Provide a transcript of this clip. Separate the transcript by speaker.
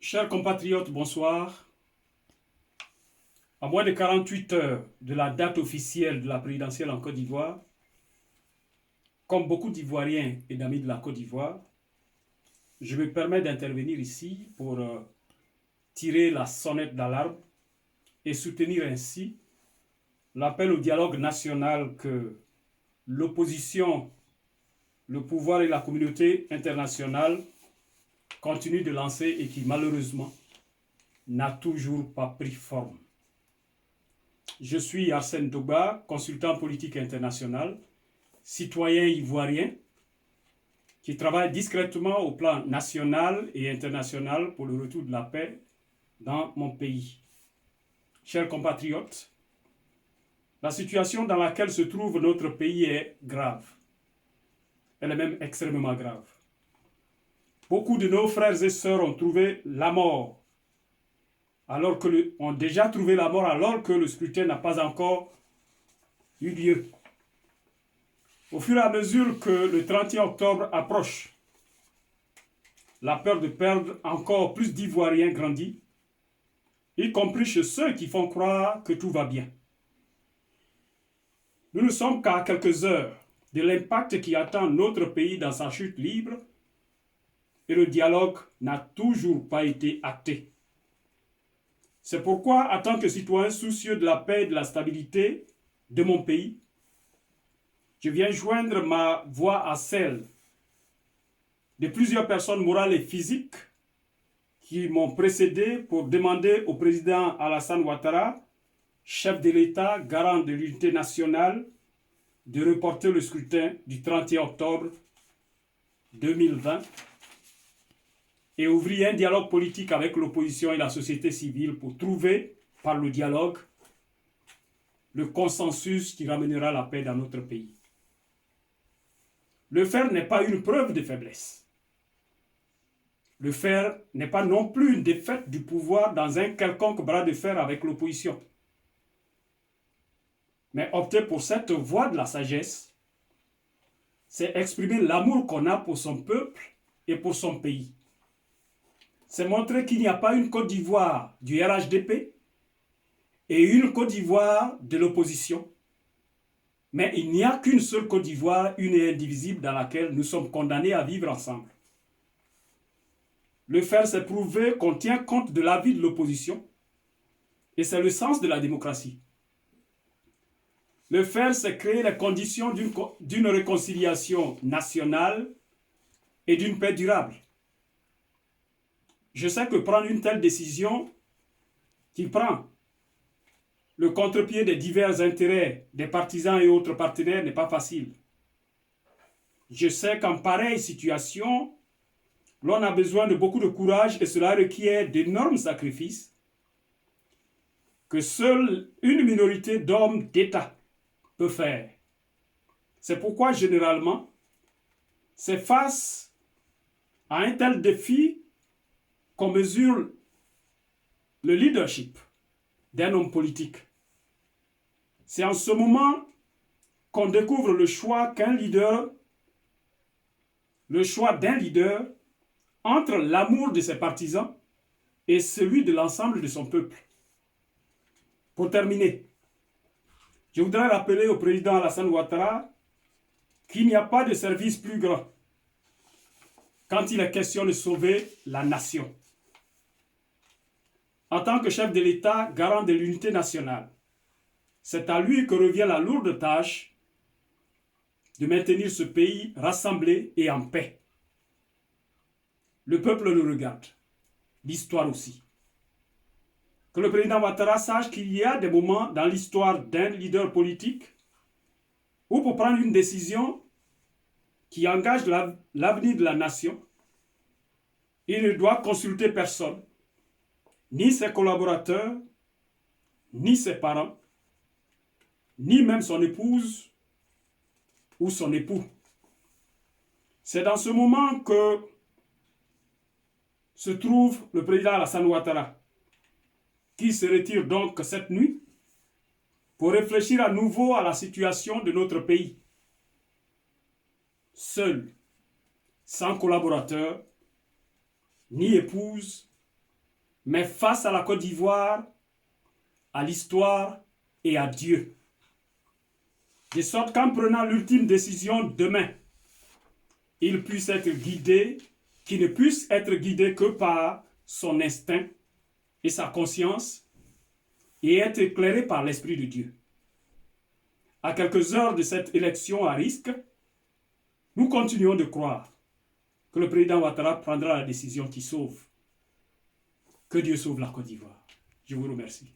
Speaker 1: Chers compatriotes, bonsoir. À moins de 48 heures de la date officielle de la présidentielle en Côte d'Ivoire, comme beaucoup d'Ivoiriens et d'amis de la Côte d'Ivoire, je me permets d'intervenir ici pour tirer la sonnette d'alarme et soutenir ainsi l'appel au dialogue national que l'opposition, le pouvoir et la communauté internationale continuent de lancer et qui malheureusement n'a toujours pas pris forme. Je suis Arsène Togba, consultant politique international, citoyen ivoirien, qui travaille discrètement au plan national et international pour le retour de la paix dans mon pays. Chers compatriotes, la situation dans laquelle se trouve notre pays est grave. Elle est même extrêmement grave. Beaucoup de nos frères et sœurs ont trouvé la mort ont déjà trouvé la mort alors que le scrutin n'a pas encore eu lieu. Au fur et à mesure que le 31 octobre approche, la peur de perdre encore plus d'Ivoiriens grandit, y compris chez ceux qui font croire que tout va bien. Nous ne sommes qu'à quelques heures de l'impact qui attend notre pays dans sa chute libre et le dialogue n'a toujours pas été acté. C'est pourquoi, en tant que citoyen soucieux de la paix et de la stabilité de mon pays, je viens joindre ma voix à celle de plusieurs personnes morales et physiques qui m'ont précédé pour demander au président Alassane Ouattara, chef de l'État, garant de l'unité nationale, de reporter le scrutin du 31 octobre 2020 et ouvrir un dialogue politique avec l'opposition et la société civile pour trouver, par le dialogue, le consensus qui ramènera la paix dans notre pays. Le faire n'est pas une preuve de faiblesse. Le faire n'est pas non plus une défaite du pouvoir dans un quelconque bras de fer avec l'opposition. Mais opter pour cette voie de la sagesse, c'est exprimer l'amour qu'on a pour son peuple et pour son pays. C'est montrer qu'il n'y a pas une Côte d'Ivoire du RHDP et une Côte d'Ivoire de l'opposition, mais il n'y a qu'une seule Côte d'Ivoire, une et indivisible, dans laquelle nous sommes condamnés à vivre ensemble. Le faire, c'est prouver qu'on tient compte de l'avis de l'opposition, et c'est le sens de la démocratie. Le faire, c'est créer les conditions d'une réconciliation nationale et d'une paix durable. Je sais que prendre une telle décision qui prend le contre-pied des divers intérêts des partisans et autres partenaires n'est pas facile. Je sais qu'en pareille situation, l'on a besoin de beaucoup de courage et cela requiert d'énormes sacrifices que seule une minorité d'hommes d'État peut faire. C'est pourquoi, généralement, c'est face à un tel défi qu'on mesure le leadership d'un homme politique. C'est en ce moment qu'on découvre le choix d'un leader entre l'amour de ses partisans et celui de l'ensemble de son peuple. Pour terminer, je voudrais rappeler au président Alassane Ouattara qu'il n'y a pas de service plus grand quand il est question de sauver la nation. En tant que chef de l'État, garant de l'unité nationale, c'est à lui que revient la lourde tâche de maintenir ce pays rassemblé et en paix. Le peuple le regarde, l'histoire aussi. Que le président Ouattara sache qu'il y a des moments dans l'histoire d'un leader politique où pour prendre une décision qui engage l'avenir de la nation, il ne doit consulter personne, ni ses collaborateurs, ni ses parents, ni même son épouse ou son époux. C'est dans ce moment que se trouve le président Alassane Ouattara, qui se retire donc cette nuit pour réfléchir à nouveau à la situation de notre pays. Seul, sans collaborateur, ni épouse, mais face à la Côte d'Ivoire, à l'histoire et à Dieu. De sorte qu'en prenant l'ultime décision demain, il puisse être guidé, qu'il ne puisse être guidé que par son instinct et sa conscience et être éclairé par l'Esprit de Dieu. À quelques heures de cette élection à risque, nous continuons de croire que le président Ouattara prendra la décision qui sauve. Que Dieu sauve la Côte d'Ivoire. Je vous remercie.